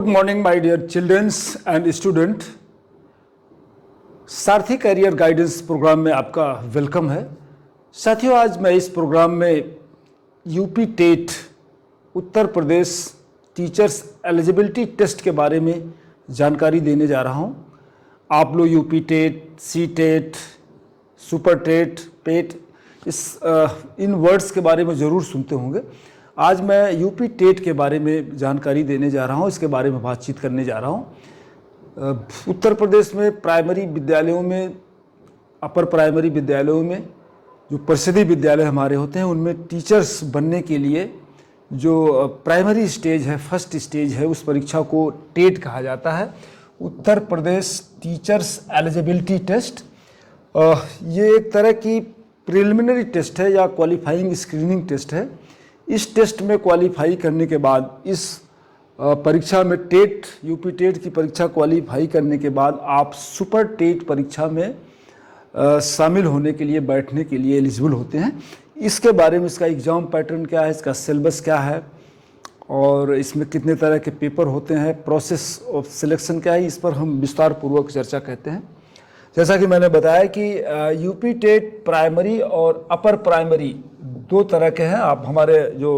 Good morning my dear childrens and student. Saarthi career guidance program में आपका welcome है। साथियों, आज मैं इस प्रोग्राम में UP TET Uttar Pradesh teachers eligibility test के बारे में जानकारी देने जा रहा हूं। आप लोग UP TET, C TET, super TET, PET in words के बारे में ज़रूर सुनते होंगे। आज मैं यूपी टेट के बारे में जानकारी देने जा रहा हूँ, इसके बारे में बातचीत करने जा रहा हूँ। उत्तर प्रदेश में प्राइमरी विद्यालयों में, अपर प्राइमरी विद्यालयों में जो परिषदीय विद्यालय हमारे होते हैं, उनमें टीचर्स बनने के लिए जो प्राइमरी स्टेज है, फर्स्ट स्टेज है, उस परीक्षा को टेट कहा जाता है, Uttar Pradesh teachers eligibility test. ये एक तरह की प्रिलिमिनरी टेस्ट है या क्वालिफाइंग स्क्रीनिंग टेस्ट है। इस टेस्ट में क्वालिफाई करने के बाद, इस परीक्षा में टेट, यूपी टेट की परीक्षा क्वालिफाई करने के बाद आप सुपर टेट परीक्षा में शामिल होने के लिए, बैठने के लिए एलिजिबल होते हैं। इसके बारे में, इसका एग्ज़ाम पैटर्न क्या है, इसका सिलेबस क्या है और इसमें कितने तरह के पेपर होते हैं, प्रोसेस ऑफ सिलेक्शन क्या है, इस पर हम विस्तार पूर्वक चर्चा करते हैं। जैसा कि मैंने बताया कि यूपी टेट प्राइमरी और अपर प्राइमरी दो तरह के हैं। आप हमारे जो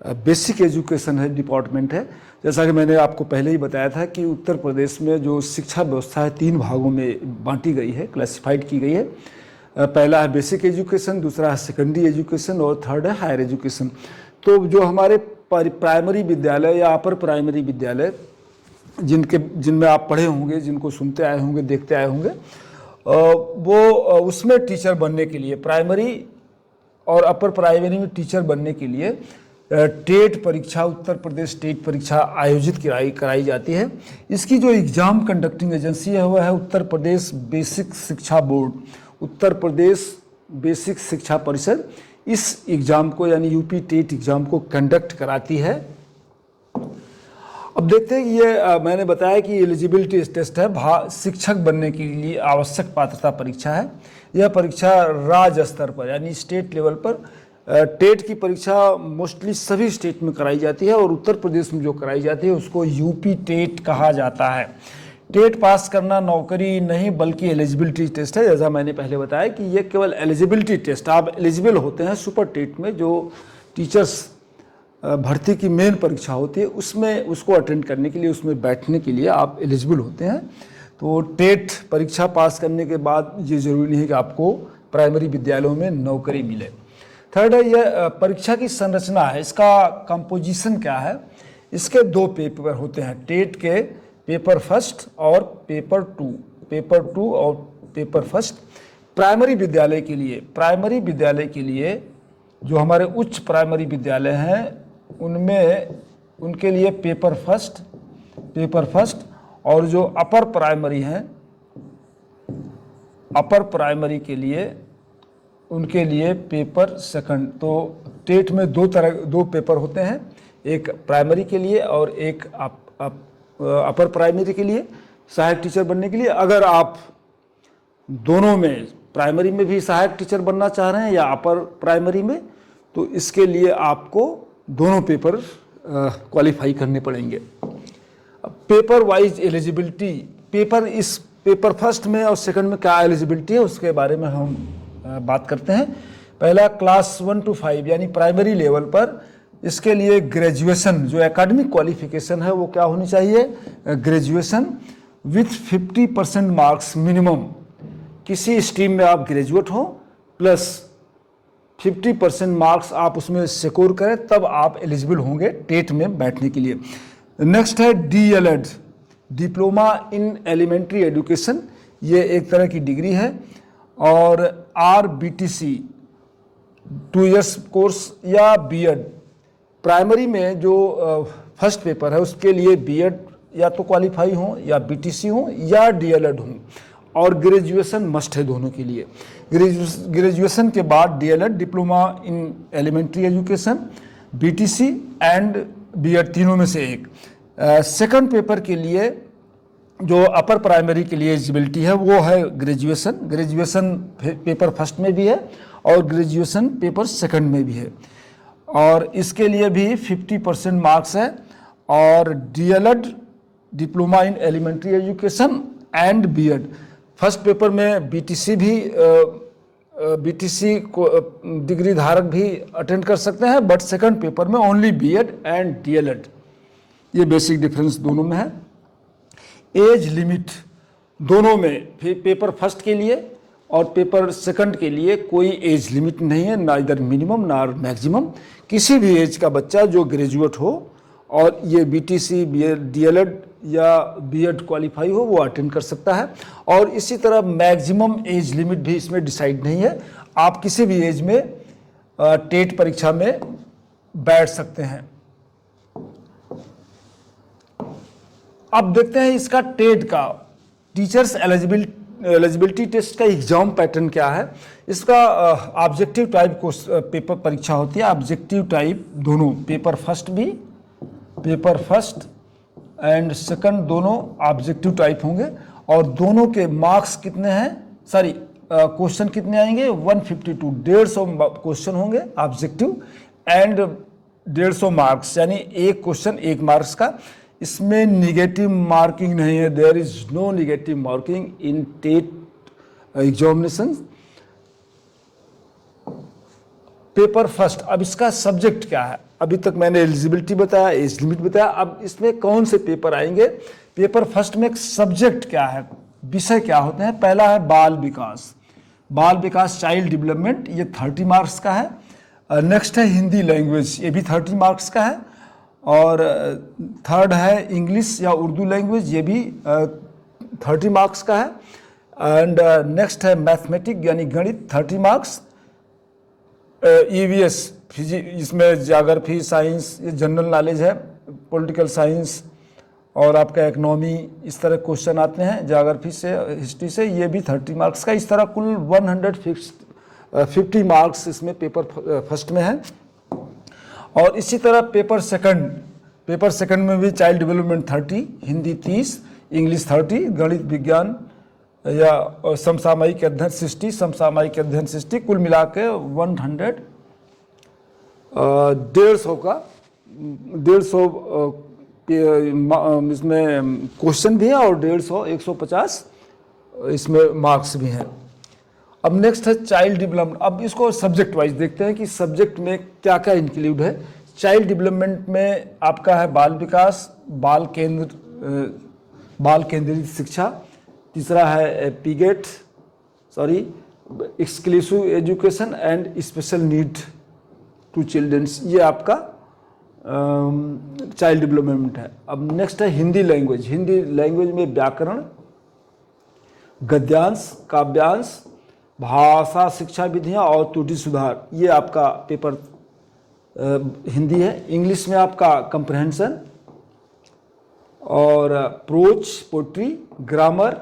बेसिक एजुकेशन है डिपार्टमेंट है, जैसा कि मैंने आपको पहले ही बताया था कि उत्तर प्रदेश में जो शिक्षा व्यवस्था है 3 भागों में बांटी गई है, क्लासिफाइड की गई है। पहला है बेसिक एजुकेशन, दूसरा है सेकेंडरी एजुकेशन और थर्ड है हायर एजुकेशन। तो जो हमारे प्राइमरी विद्यालय या अपर प्राइमरी विद्यालय जिनमें आप पढ़े होंगे, जिनको सुनते आए होंगे, देखते आए होंगे, वो उसमें टीचर बनने के लिए, प्राइमरी और अपर प्राइमरी में टीचर बनने के लिए टेट परीक्षा, उत्तर प्रदेश टेट परीक्षा आयोजित कराई जाती है। इसकी जो एग्ज़ाम कंडक्टिंग एजेंसी है वह है उत्तर प्रदेश बेसिक शिक्षा बोर्ड, उत्तर प्रदेश बेसिक शिक्षा परिषद। इस एग्ज़ाम को, यानी यूपी टेट एग्ज़ाम को कंडक्ट कराती है। अब देखते हैं, ये मैंने बताया कि एलिजिबिलिटी टेस्ट है, शिक्षक बनने के लिए आवश्यक पात्रता परीक्षा है। यह परीक्षा राज्य स्तर पर, यानी स्टेट लेवल पर, टेट की परीक्षा मोस्टली सभी स्टेट में कराई जाती है और उत्तर प्रदेश में जो कराई जाती है उसको यूपी टेट कहा जाता है। टेट पास करना नौकरी नहीं बल्कि एलिजिबिलिटी टेस्ट है। जैसा मैंने पहले बताया कि ये केवल एलिजिबिलिटी टेस्ट, आप एलिजिबल होते हैं सुपर टेट में, जो टीचर्स भर्ती की मेन परीक्षा होती है, उसमें उसको अटेंड करने के लिए, उसमें बैठने के लिए आप एलिजिबल होते हैं। तो टेट परीक्षा पास करने के बाद ये ज़रूरी नहीं है कि आपको प्राइमरी विद्यालयों में नौकरी मिले। थर्ड है, यह परीक्षा की संरचना है, इसका कंपोजिशन क्या है। इसके 2 पेपर होते हैं, टेट के पेपर फर्स्ट और पेपर टू और पेपर फर्स्ट। प्राइमरी विद्यालय के लिए जो हमारे उच्च प्राइमरी विद्यालय हैं उनके लिए पेपर फर्स्ट और जो अपर प्राइमरी हैं, अपर प्राइमरी के लिए, उनके लिए पेपर सेकंड। तो टेट में 2 पेपर होते हैं, एक प्राइमरी के लिए और एक अपर प्राइमरी के लिए, सहायक टीचर बनने के लिए। अगर आप दोनों में, प्राइमरी में भी सहायक टीचर बनना चाह रहे हैं या अपर प्राइमरी में, तो इसके लिए आपको दोनों पेपर क्वालिफाई करने पड़ेंगे। Paper wise eligibility, paper first में और सेकंड में क्या एलिजिबिलिटी है उसके बारे में हम बात करते हैं। पहला क्लास 1 to 5 यानी प्राइमरी लेवल पर, इसके लिए ग्रेजुएशन, जो एकेडमिक क्वालिफिकेशन है वो क्या होनी चाहिए, ग्रेजुएशन विथ 50% मार्क्स मिनिमम। किसी स्ट्रीम में आप ग्रेजुएट हो प्लस 50% मार्क्स आप उसमें सिक्योर करें, तब आप एलिजिबल होंगे टेट में बैठने के लिए। नेक्स्ट है DLED, diploma in elementary education, ये एक तरह की डिग्री है। और RBTC 2 इयर्स कोर्स या B.Ed। प्राइमरी में जो फर्स्ट पेपर है उसके लिए B.Ed या तो क्वालिफाई हो या BTC हो या DLED हो, और ग्रेजुएशन मस्ट है दोनों के लिए। ग्रेजुएशन के बाद DLED, diploma in elementary education, BTC and B.Ed, तीनों में से एक। सेकंड पेपर के लिए जो अपर प्राइमरी के लिए एलिजिबिलिटी है वो है ग्रेजुएशन पेपर फर्स्ट में भी है और ग्रेजुएशन पेपर सेकंड में भी है, और इसके लिए भी 50% मार्क्स है और DLED diploma in elementary education and BEd। First paper में BTC भी BTC को डिग्री धारक भी अटेंड कर सकते हैं, बट सेकंड पेपर में ओनली BEd एंड DLED। ये बेसिक डिफरेंस दोनों में है। एज लिमिट दोनों में, पेपर फर्स्ट के लिए और पेपर सेकंड के लिए कोई एज लिमिट नहीं है, ना इधर मिनिमम ना मैक्सिमम। किसी भी एज का बच्चा जो ग्रेजुएट हो और ये BTC DLED या BEd क्वालिफाई हो वो अटेंड कर सकता है। और इसी तरह मैक्सिमम एज लिमिट भी इसमें डिसाइड नहीं है, आप किसी भी एज में टेट परीक्षा में बैठ सकते हैं। अब देखते हैं इसका टेट का टीचर्स एलिजिबिलिटी टेस्ट का एग्जाम पैटर्न क्या है। इसका ऑब्जेक्टिव टाइप को पेपर परीक्षा होती है, ऑब्जेक्टिव टाइप दोनों, पेपर फर्स्ट एंड सेकंड दोनों ऑब्जेक्टिव टाइप होंगे। और दोनों के मार्क्स कितने हैं, सॉरी क्वेश्चन कितने आएंगे, 152, 150 क्वेश्चन होंगे ऑब्जेक्टिव एंड 150 मार्क्स, यानी एक क्वेश्चन 1 मार्क्स का। इसमें निगेटिव मार्किंग नहीं है, there is no negative marking in TET examination. Paper first, अब इसका सब्जेक्ट क्या है, अभी तक मैंने एलिजिबिलिटी बताया, एज लिमिट बताया, अब इसमें कौन से पेपर आएंगे। पेपर फर्स्ट में सब्जेक्ट क्या है, विषय क्या होते हैं। पहला है बाल विकास चाइल्ड डेवलपमेंट, ये 30 मार्क्स का है। नेक्स्ट है हिंदी लैंग्वेज, ये भी 30 मार्क्स का है। और थर्ड है इंग्लिश या उर्दू लैंग्वेज, ये भी 30 मार्क्स का है। एंड नेक्स्ट है मैथमेटिक्स यानी गणित, 30 मार्क्स। EVS फिजिक्स, इसमें ज्योग्राफी, साइंस, ये जनरल नॉलेज है, पॉलिटिकल साइंस और आपका इकोनॉमी, इस तरह क्वेश्चन आते हैं ज्योग्राफी से, हिस्ट्री से, ये भी 30 मार्क्स का। इस तरह कुल 150 मार्क्स इसमें पेपर फर्स्ट में है। और इसी तरह पेपर सेकंड में भी चाइल्ड डेवलपमेंट 30, हिंदी 30, इंग्लिश 30, गणित विज्ञान या समसामयिक अध्ययन 60, समसामयिक अध्ययन 60, कुल मिला के 150 का 150 इसमें क्वेश्चन भी है और 150 इसमें मार्क्स भी हैं। अब नेक्स्ट है चाइल्ड डेवलपमेंट। अब इसको सब्जेक्ट वाइज देखते हैं कि सब्जेक्ट में क्या क्या इंक्लूड है। चाइल्ड डेवलपमेंट में आपका है बाल विकास, बाल केंद्रित शिक्षा। तीसरा है exclusive education and special need to childrens, ये आपका चाइल्ड डेवलपमेंट है। अब नेक्स्ट है हिंदी लैंग्वेज में व्याकरण, गद्यांश, काव्यांश, भाषा शिक्षा विधियाँ और त्रुटि सुधार, ये आपका पेपर हिंदी है। इंग्लिश में आपका कंप्रहेंशन और prose, poetry, grammar,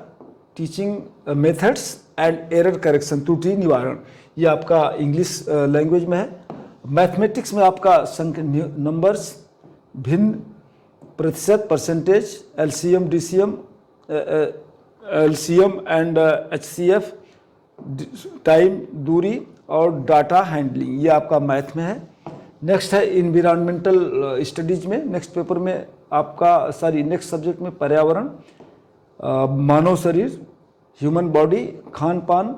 teaching methods and error correction, त्रुटि निवारण, ये आपका इंग्लिश लैंग्वेज में है। मैथमेटिक्स में आपका नंबर्स, भिन्न, प्रतिशत, percentage, LCM, DCM, LCM and HCF, time, दूरी और डाटा हैंडलिंग, ये आपका मैथ में है। नेक्स्ट है इन्वायरमेंटल स्टडीज में, नेक्स्ट पेपर में आपका नेक्स्ट सब्जेक्ट में पर्यावरण, मानव शरीर, ह्यूमन बॉडी, खान पान,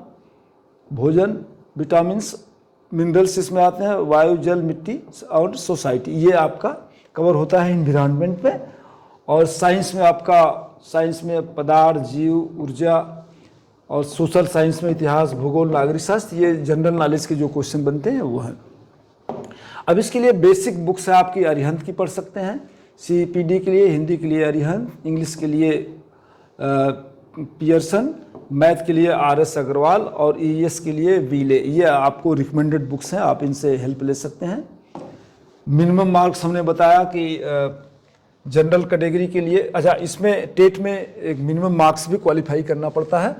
भोजन, विटामिन्स, मिनरल्स इसमें आते हैं, वायु, जल, मिट्टी और सोसाइटी, ये आपका कवर होता है इन्वायरमेंट में। और साइंस में पदार्थ, जीव, ऊर्जा और सोशल साइंस में इतिहास, भूगोल, नागरिक शास्त्र, ये जनरल नॉलेज के जो क्वेश्चन बनते हैं वो हैं। अब इसके लिए बेसिक बुक्स है आपकी, अरिहंत की पढ़ सकते हैं। CPD के लिए, हिंदी के लिए अरिहंत, इंग्लिश के लिए पियर्सन, मैथ के लिए RS अग्रवाल और EES के लिए वीले, ये आपको रिकमेंडेड बुक्स हैं, आप इनसे हेल्प ले सकते हैं। मिनिमम मार्क्स हमने बताया कि जनरल कैटेगरी के लिए, अच्छा इसमें टेट में एक मिनिमम मार्क्स भी क्वालिफाई करना पड़ता है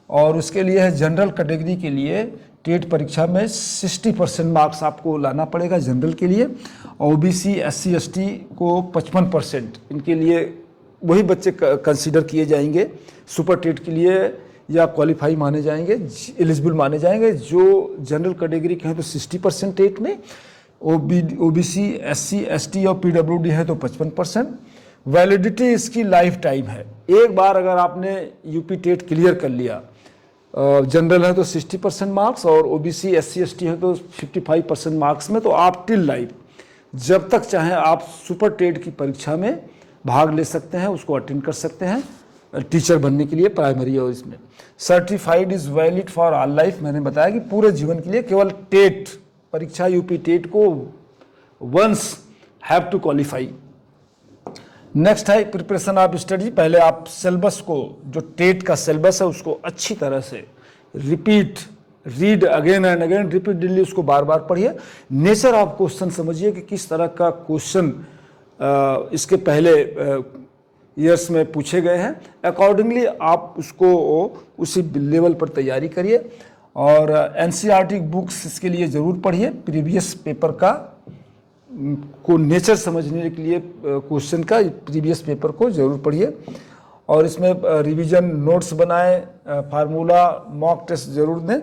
और उसके लिए है जनरल कैटेगरी के लिए टेट परीक्षा में 60% मार्क्स आपको लाना पड़ेगा जनरल के लिए। OBC, SC, ST को 55%, इनके लिए वही बच्चे कंसीडर किए जाएंगे सुपर टेट के लिए या क्वालिफाई माने जाएंगे, एलिजिबल माने जाएंगे। जो जनरल कैटेगरी के हैं तो 60% टेट में, ओबीसी, एससी, एसटी और पीडब्ल्यूडी है तो 55%। वैलिडिटी इसकी लाइफ टाइम है। एक बार अगर आपने यूपी टेट क्लियर कर लिया, जनरल है तो 60% मार्क्स और ओबीसी, एससी, एसटी है तो 55% मार्क्स में, तो आप टिल लाइफ जब तक चाहें आप सुपर टेट की परीक्षा में भाग ले सकते हैं, उसको अटेंड कर सकते हैं टीचर बनने के लिए प्राइमरी। और इसमें certified is valid for all life, मैंने बताया कि पूरे जीवन के लिए। केवल टेट परीक्षा, यूपी टेट को once have to qualify. Next है प्रिपरेशन ऑफ स्टडी। पहले आप सिलेबस को, जो टेट का सिलेबस है उसको अच्छी तरह से read again and again, repeatedly उसको बार बार पढ़िए। नेचर ऑफ क्वेश्चन समझिए कि किस तरह का क्वेश्चन इसके पहले ईयर्स में पूछे गए हैं, अकॉर्डिंगली आप उसको उसी लेवल पर तैयारी करिए। और एनसीईआरटी बुक्स इसके लिए ज़रूर पढ़िए। प्रीवियस पेपर का को नेचर समझने के लिए क्वेश्चन का प्रीवियस पेपर को ज़रूर पढ़िए। और इसमें रिवीजन नोट्स बनाएं, फार्मूला मॉक टेस्ट ज़रूर दें।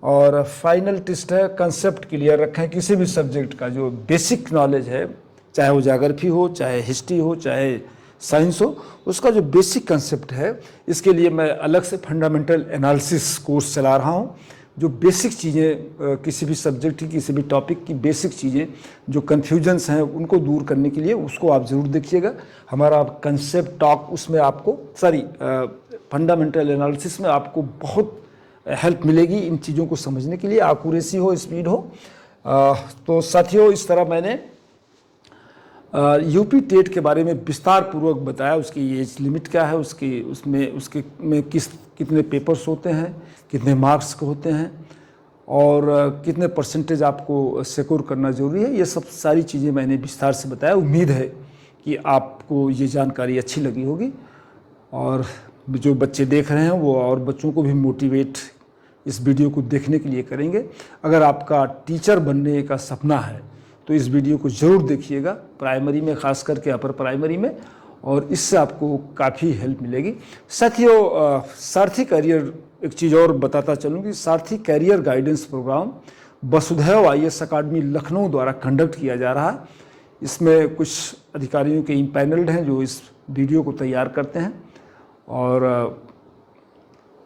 और फाइनल टेस्ट है कंसेप्ट क्लियर रखें। किसी भी सब्जेक्ट का जो बेसिक नॉलेज है, चाहे वो ज्योग्राफी हो, चाहे हिस्ट्री हो, चाहे साइंस हो, उसका जो बेसिक कंसेप्ट है, इसके लिए मैं अलग से फंडामेंटल एनालिसिस कोर्स चला रहा हूँ। जो बेसिक चीज़ें किसी भी सब्जेक्ट की, किसी भी टॉपिक की बेसिक चीज़ें जो कन्फ्यूजन्स हैं उनको दूर करने के लिए उसको आप ज़रूर देखिएगा। हमारा कंसेप्ट टॉक उसमें आपको फंडामेंटल एनालिसिस में आपको बहुत हेल्प मिलेगी इन चीज़ों को समझने के लिए, एक्यूरेसी हो, स्पीड हो। तो साथियों, इस तरह मैंने यूपी टेट के बारे में विस्तार पूर्वक बताया। उसकी एज लिमिट क्या है, उसके में कितने पेपर्स होते हैं, कितने मार्क्स के होते हैं और कितने परसेंटेज आपको सिक्योर करना ज़रूरी है, ये सब सारी चीज़ें मैंने विस्तार से बताया। उम्मीद है कि आपको ये जानकारी अच्छी लगी होगी और जो बच्चे देख रहे हैं वो और बच्चों को भी मोटिवेट इस वीडियो को देखने के लिए करेंगे। अगर आपका टीचर बनने का सपना है तो इस वीडियो को ज़रूर देखिएगा, प्राइमरी में, ख़ास करके अपर प्राइमरी में, और इससे आपको काफ़ी हेल्प मिलेगी। साथियों, सारथी करियर, एक चीज़ और बताता चलूँ कि सारथी करियर गाइडेंस प्रोग्राम वसुधैव IAS अकादमी लखनऊ द्वारा कंडक्ट किया जा रहा है। इसमें कुछ अधिकारियों के इम्पैनल्ड हैं जो इस वीडियो को तैयार करते हैं और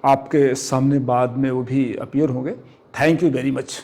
आपके सामने बाद में वो भी अपीयर होंगे। Thank you very much.